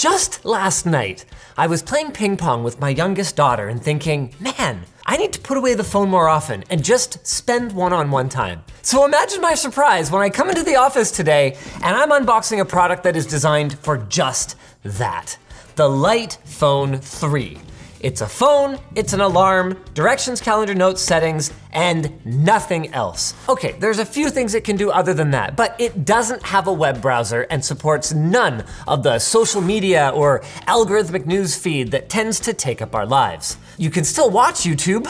Just last night, I was playing ping pong with my youngest daughter and thinking, man, I need to put away the phone more often and just spend one-on-one time. So imagine my surprise when I come into the office today and I'm unboxing a product that is designed for just that. The Light Phone 3. It's a phone, it's an alarm, directions, calendar, notes, settings, and nothing else. Okay, there's a few things it can do other than that, but it doesn't have a web browser and supports none of the social media or algorithmic news feed that tends to take up our lives. You can still watch YouTube.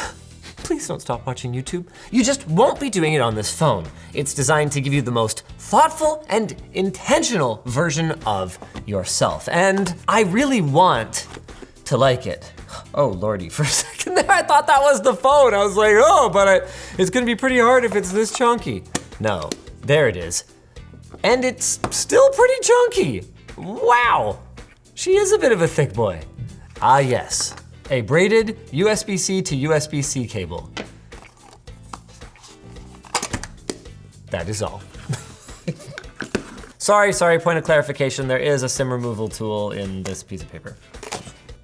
Please don't stop watching YouTube. You just won't be doing it on this phone. It's designed to give you the most thoughtful and intentional version of yourself. And I really want to like it. Oh lordy, for a second there I thought that was the phone. I was like, oh, but it's gonna be pretty hard if it's this chunky. No, there it is. And it's still pretty chunky. Wow, she is a bit of a thick boy. Ah yes, a braided USB-C to USB-C cable. That is all. Sorry, point of clarification, there is a SIM removal tool in this piece of paper.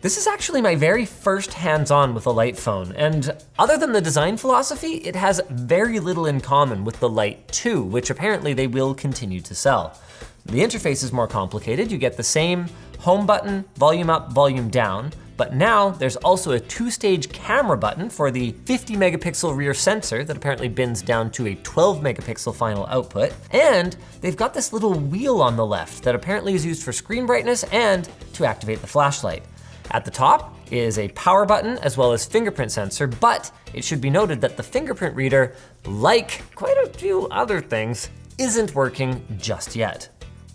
This is actually my very first hands-on with a Light phone, and other than the design philosophy, it has very little in common with the Light 2, which apparently they will continue to sell. The interface is more complicated. You get the same home button, volume up, volume down, but now there's also a 2-stage camera button for the 50 megapixel rear sensor that apparently bends down to a 12 megapixel final output. And they've got this little wheel on the left that apparently is used for screen brightness and to activate the flashlight. At the top is a power button as well as fingerprint sensor, but it should be noted that the fingerprint reader, like quite a few other things, isn't working just yet.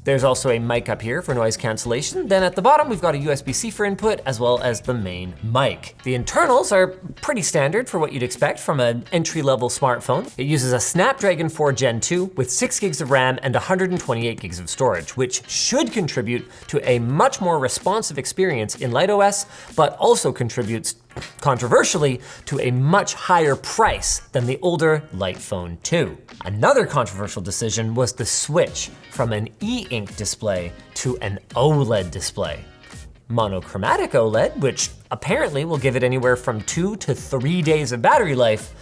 There's also a mic up here for noise cancellation. Then at the bottom, we've got a USB-C for input as well as the main mic. The internals are pretty standard for what you'd expect from an entry-level smartphone. It uses a Snapdragon 4 Gen 2 with 6 gigs of RAM and 128 gigs of storage, which should contribute to a much more responsive experience in LightOS, but also contributes, controversially, to a much higher price than the older Light Phone 2. Another controversial decision was the switch from an e-ink display to an OLED display. Monochromatic OLED, which apparently will give it anywhere from 2 to 3 days of battery life,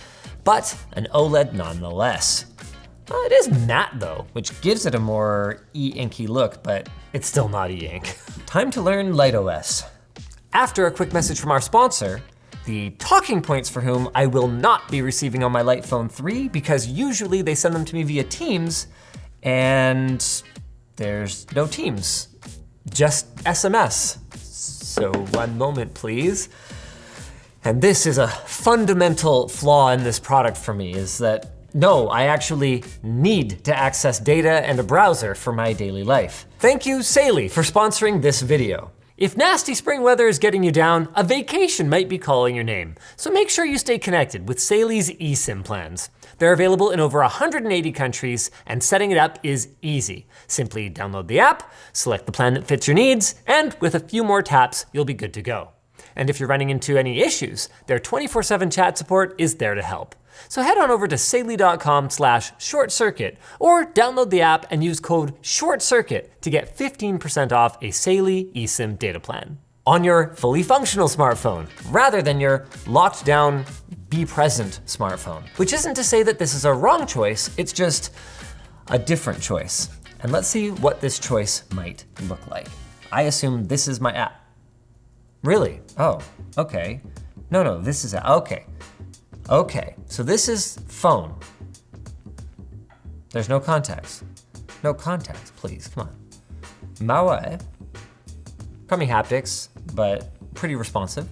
but an OLED nonetheless. Well, it is matte though, which gives it a more e-inky look, but it's still not e-ink. Time to learn LightOS. After a quick message from our sponsor, the talking points for whom I will not be receiving on my Light Phone 3 because usually they send them to me via Teams and there's no Teams, just SMS. So one moment, please. And this is a fundamental flaw in this product for me, is that no, I actually need to access data and a browser for my daily life. Thank you, Saley, for sponsoring this video. If nasty spring weather is getting you down, a vacation might be calling your name. So make sure you stay connected with Saley's eSIM plans. They're available in over 180 countries, and setting it up is easy. Simply download the app, select the plan that fits your needs, and with a few more taps, you'll be good to go. And if you're running into any issues, their 24/7 chat support is there to help. So head on over to saley.com/shortcircuit or download the app and use code ShortCircuit to get 15% off a Saley eSIM data plan on your fully functional smartphone rather than your locked down, be present smartphone. Which isn't to say that this is a wrong choice, it's just a different choice. And let's see what this choice might look like. I assume this is my app. Really? Oh, okay. No, this is, okay. Okay, so this is phone. There's no contacts. No contacts, please, come on. Mawa. Crummy haptics, but pretty responsive.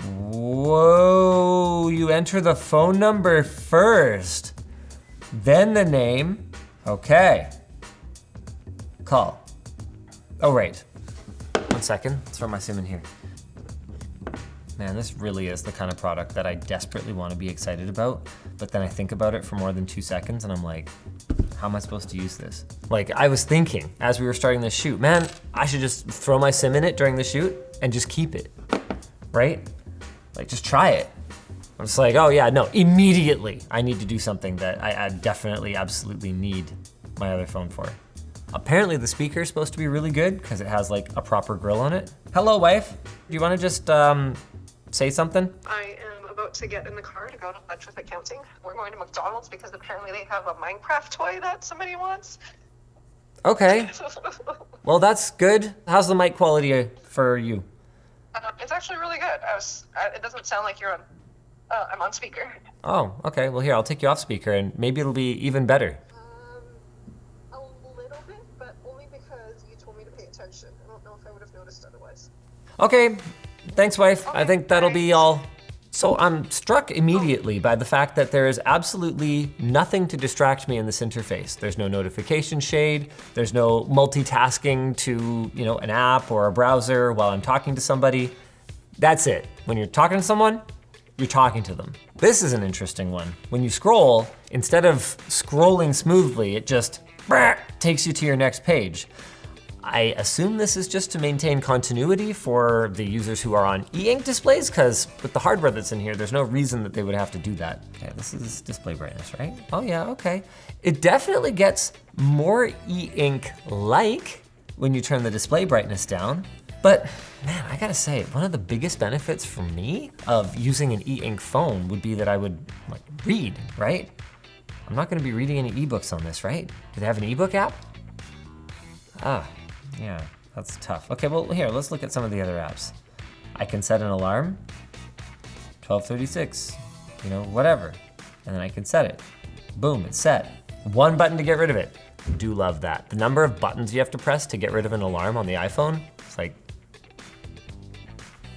Whoa, you enter the phone number first, then the name. Okay. Call. Oh, right. 1 second, let's throw my SIM in here. Man, this really is the kind of product that I desperately want to be excited about, but then I think about it for more than 2 seconds and I'm like, how am I supposed to use this? Like, I was thinking as we were starting this shoot, man, I should just throw my SIM in it during the shoot and just keep it, right? Like, just try it. I'm just like, oh yeah, no, immediately I need to do something that I definitely, absolutely need my other phone for. Apparently the speaker is supposed to be really good because it has like a proper grill on it. Hello, wife. Do you want to just say something? I am about to get in the car to go to lunch with accounting. We're going to McDonald's because apparently they have a Minecraft toy that somebody wants. Okay. Well, that's good. How's the mic quality for you? It's actually really good. It doesn't sound like you're on. I'm on speaker. Oh, okay. Well, here, I'll take you off speaker and maybe it'll be even better. A little bit, but only because you told me to pay attention. I don't know if I would have noticed otherwise. Okay. Thanks, wife. Okay, I think that'll be thanks. all. So I'm struck immediately by the fact that there is absolutely nothing to distract me in this interface. There's no notification shade. There's no multitasking to, an app or a browser while I'm talking to somebody. That's it. When you're talking to someone, you're talking to them. This is an interesting one. When you scroll, instead of scrolling smoothly, it just takes you to your next page. I assume this is just to maintain continuity for the users who are on e-ink displays, because with the hardware that's in here, there's no reason that they would have to do that. Okay, this is display brightness, right? Oh yeah, okay. It definitely gets more e-ink-like when you turn the display brightness down. But man, I gotta say, one of the biggest benefits for me of using an e-ink phone would be that I would read, right? I'm not gonna be reading any ebooks on this, right? Do they have an ebook app? Yeah, that's tough. Okay, well here, let's look at some of the other apps. I can set an alarm, 12:36, whatever. And then I can set it. Boom, it's set. One button to get rid of it. Do love that. The number of buttons you have to press to get rid of an alarm on the iPhone, it's like,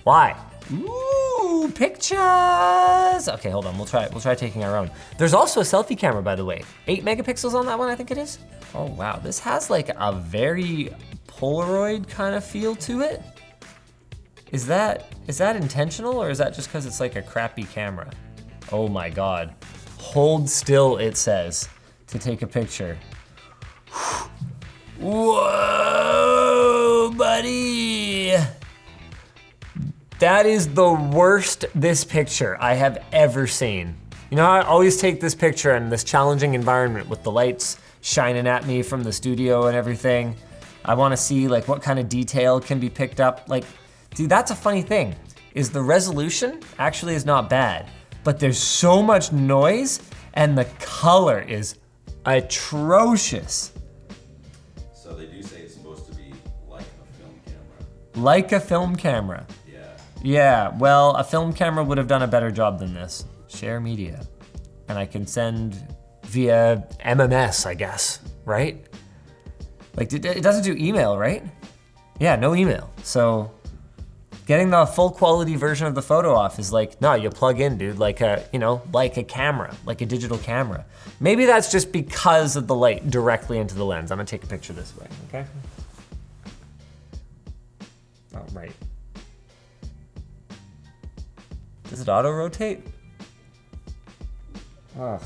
why? Ooh, pictures! Okay, hold on, we'll try taking our own. There's also a selfie camera, by the way. 8 megapixels on that one, I think it is. Oh wow, this has like a very Polaroid kind of feel to it. Is that intentional, or is that just because it's like a crappy camera? Oh my God. Hold still, it says, to take a picture. Whoa, buddy. That is the worst this picture I have ever seen. I always take this picture in this challenging environment with the lights shining at me from the studio and everything. I wanna see what kind of detail can be picked up. Dude, that's a funny thing, is the resolution actually is not bad, but there's so much noise and the color is atrocious. So they do say it's supposed to be like a film camera. Like a film camera. Yeah, well, a film camera would have done a better job than this. Share media. And I can send via MMS, I guess, right? It doesn't do email, right? Yeah, no email. So getting the full quality version of the photo off is no, you plug in, dude, like a camera, like a digital camera. Maybe that's just because of the light directly into the lens. I'm gonna take a picture this way, okay? Oh, right. Does it auto rotate? Ugh.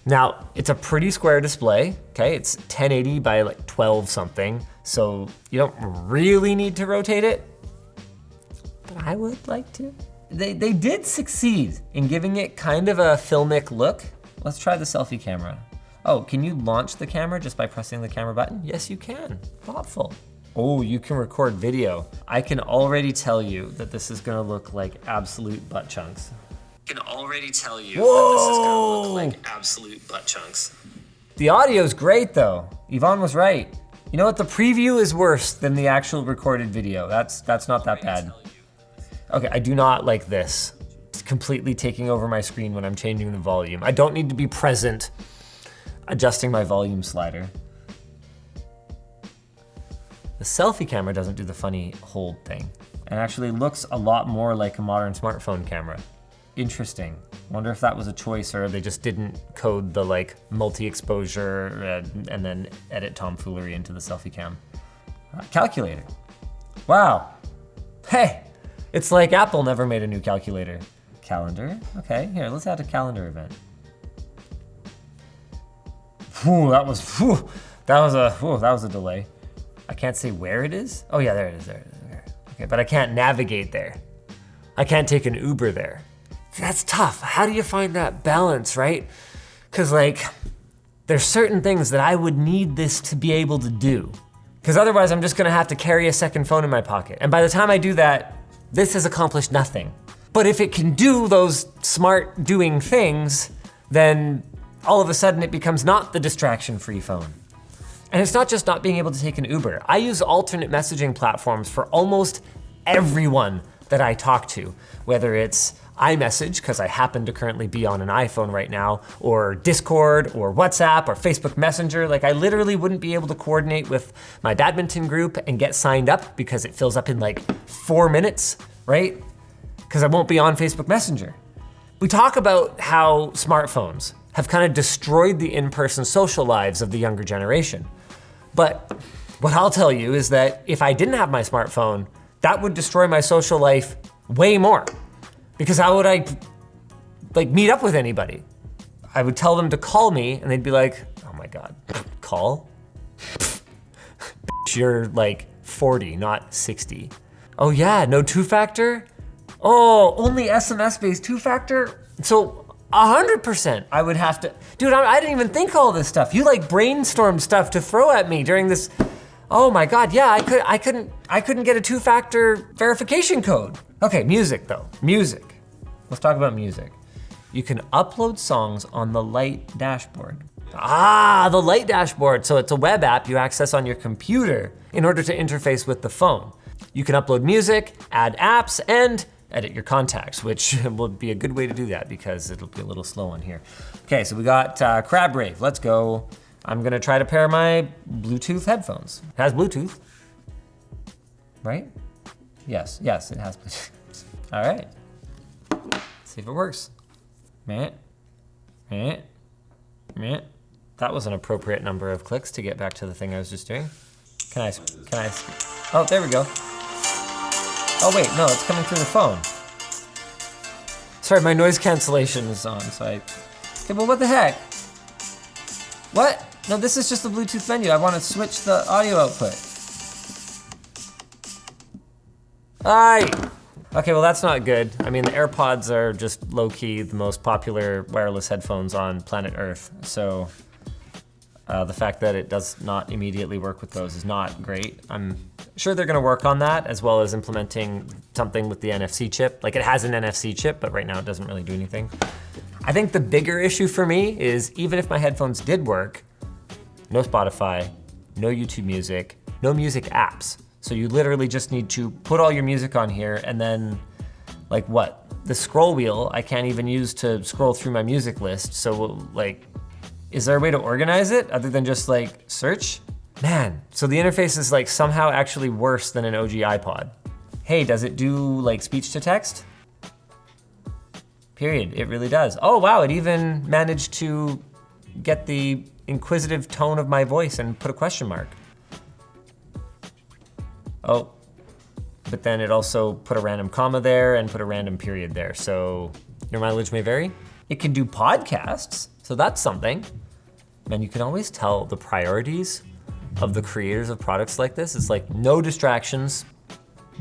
Now, it's a pretty square display, okay? It's 1080 by 12 something, so you don't really need to rotate it, but I would like to. They did succeed in giving it kind of a filmic look. Let's try the selfie camera. Oh, can you launch the camera just by pressing the camera button? Yes, you can, thoughtful. Oh, you can record video. I can already tell you that this is gonna look like absolute butt chunks. Can already tell you that this is gonna look like absolute butt chunks. The audio's great though. Yvonne was right. You know what, the preview is worse than the actual recorded video. That's not that bad. Okay, I do not like this. It's completely taking over my screen when I'm changing the volume. I don't need to be present adjusting my volume slider. The selfie camera doesn't do the funny hold thing. It actually looks a lot more like a modern smartphone camera. Interesting. Wonder if that was a choice or they just didn't code the multi-exposure and then edit tomfoolery into the selfie cam. Calculator. Wow. Hey, it's like Apple never made a new calculator. Calendar, okay, here, let's add a calendar event. Whew, that was a delay. I can't say where it is. Oh yeah, there it is. Okay, but I can't navigate there. I can't take an Uber there. That's tough. How do you find that balance, right? Because there's certain things that I would need this to be able to do. Because otherwise I'm just gonna have to carry a second phone in my pocket. And by the time I do that, this has accomplished nothing. But if it can do those smart doing things, then all of a sudden it becomes not the distraction-free phone. And it's not just not being able to take an Uber. I use alternate messaging platforms for almost everyone that I talk to, whether it's iMessage, because I happen to currently be on an iPhone right now, or Discord, or WhatsApp, or Facebook Messenger. Like, I literally wouldn't be able to coordinate with my badminton group and get signed up because it fills up in like 4 minutes, right? Because I won't be on Facebook Messenger. We talk about how smartphones have kind of destroyed the in-person social lives of the younger generation. But what I'll tell you is that if I didn't have my smartphone, that would destroy my social life way more. Because how would I like meet up with anybody? I would tell them to call me and they'd be like, oh my God, call? You're like 40, not 60. Oh yeah, no two-factor? Oh, only SMS-based two-factor? So 100% I would have to, dude, I didn't even think all this stuff. You like brainstorm stuff to throw at me during this. Oh my God, yeah, I couldn't get a two-factor verification code. Okay, music though, music. Let's talk about music. You can upload songs on the Light dashboard. Ah, the Light dashboard. So it's a web app you access on your computer in order to interface with the phone. You can upload music, add apps, and edit your contacts, which will be a good way to do that because it'll be a little slow on here. Okay, so we got Crab Rave, let's go. I'm gonna try to pair my Bluetooth headphones. It has Bluetooth, right? Yes, it has Bluetooth. All right, let's see if it works. Meh. That was an appropriate number of clicks to get back to the thing I was just doing. Can I, oh, there we go. Oh wait, no, it's coming through the phone. Sorry, my noise cancellation is on, so okay, but what the heck? What? No, this is just the Bluetooth menu. I want to switch the audio output. Aye. Okay, well that's not good. I mean, the AirPods are just low-key the most popular wireless headphones on planet Earth, so the fact that it does not immediately work with those is not great. I'm sure they're gonna work on that, as well as implementing something with the NFC chip. Like, it has an NFC chip, but right now it doesn't really do anything. I think the bigger issue for me is even if my headphones did work, no Spotify, no YouTube Music, no music apps. So you literally just need to put all your music on here and then, like what? The scroll wheel I can't even use to scroll through my music list. So like, is there a way to organize it other than just like search? Man, so the interface is like somehow actually worse than an OG iPod. Hey, does it do like speech to text? Period, it really does. Oh wow, it even managed to get the inquisitive tone of my voice and put a question mark. Oh, but then it also put a random comma there and put a random period there. So your mileage may vary. It can do podcasts, so that's something. And you can always tell the priorities of the creators of products like this. It's like no distractions,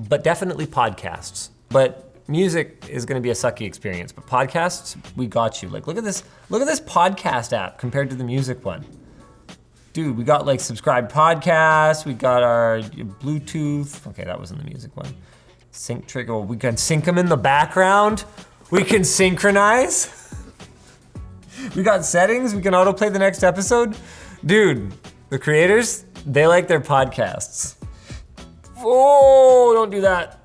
but definitely podcasts. But music is gonna be a sucky experience, but podcasts, we got you. Like, look at this podcast app compared to the music one. Dude, we got like subscribed podcasts, we got our Bluetooth. Okay, that wasn't the music one. Sync trigger, we can sync them in the background. We can synchronize. We got settings, we can autoplay the next episode. Dude, the creators, they like their podcasts. Oh, don't do that.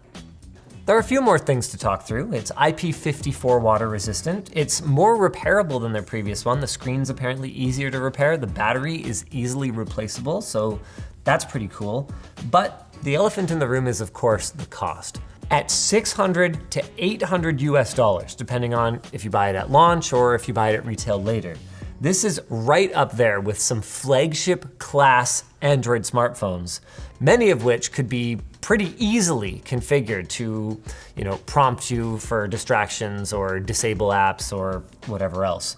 There are a few more things to talk through. It's IP54 water resistant. It's more repairable than their previous one. The screen's apparently easier to repair. The battery is easily replaceable, so that's pretty cool. But the elephant in the room is, of course, the cost. At $600 to $800 US, depending on if you buy it at launch or if you buy it at retail later. This is right up there with some flagship class Android smartphones, many of which could be pretty easily configured to, prompt you for distractions or disable apps or whatever else.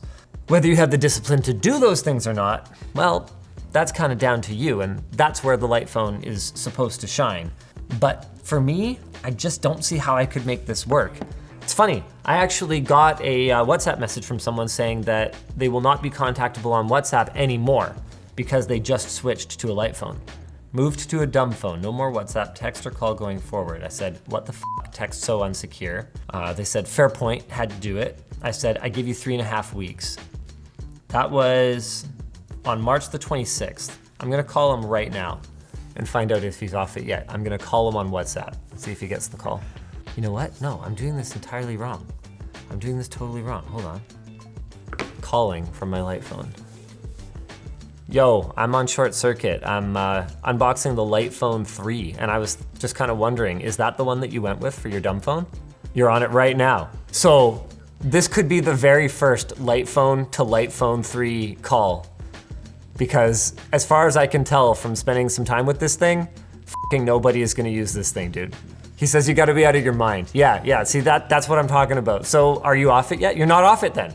Whether you have the discipline to do those things or not, well, that's kind of down to you, and that's where the Light phone is supposed to shine. But for me, I just don't see how I could make this work. It's funny, I actually got a WhatsApp message from someone saying that they will not be contactable on WhatsApp anymore because they just switched to a light phone. Moved to a dumb phone, no more WhatsApp, text or call going forward. I said, what the f, text so unsecure. They said, fair point, had to do it. I said, I give you 3.5 weeks. That was on March the 26th. I'm gonna call him right now and find out if he's off it yet. I'm gonna call him on WhatsApp, see if he gets the call. You know what? No, I'm doing this entirely wrong. I'm doing this totally wrong, hold on. Calling from my light phone. Yo, I'm on ShortCircuit. I'm unboxing the Light Phone 3, and I was just kind of wondering, is that the one that you went with for your dumb phone? You're on it right now. So this could be the very first Light Phone to Light Phone 3 call, because as far as I can tell from spending some time with this thing, fucking nobody is gonna use this thing, dude. He says you gotta be out of your mind. Yeah, see that's what I'm talking about. So are you off it yet? You're not off it then.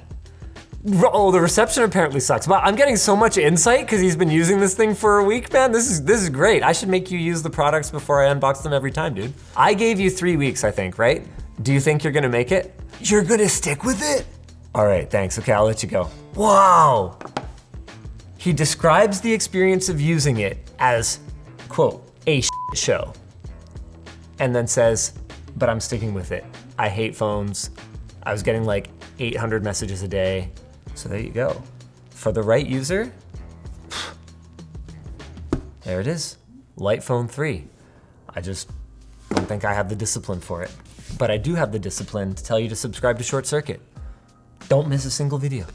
Oh, the reception apparently sucks. But I'm getting so much insight because he's been using this thing for a week, man. This is great. I should make you use the products before I unbox them every time, dude. I gave you 3 weeks, I think, right? Do you think you're gonna make it? You're gonna stick with it? All right, thanks. Okay, I'll let you go. Wow. He describes the experience of using it as, quote, a shit show. And then says, but I'm sticking with it. I hate phones. I was getting like 800 messages a day. So there you go. For the right user, there it is, Light Phone 3. I just don't think I have the discipline for it. But I do have the discipline to tell you to subscribe to ShortCircuit. Don't miss a single video.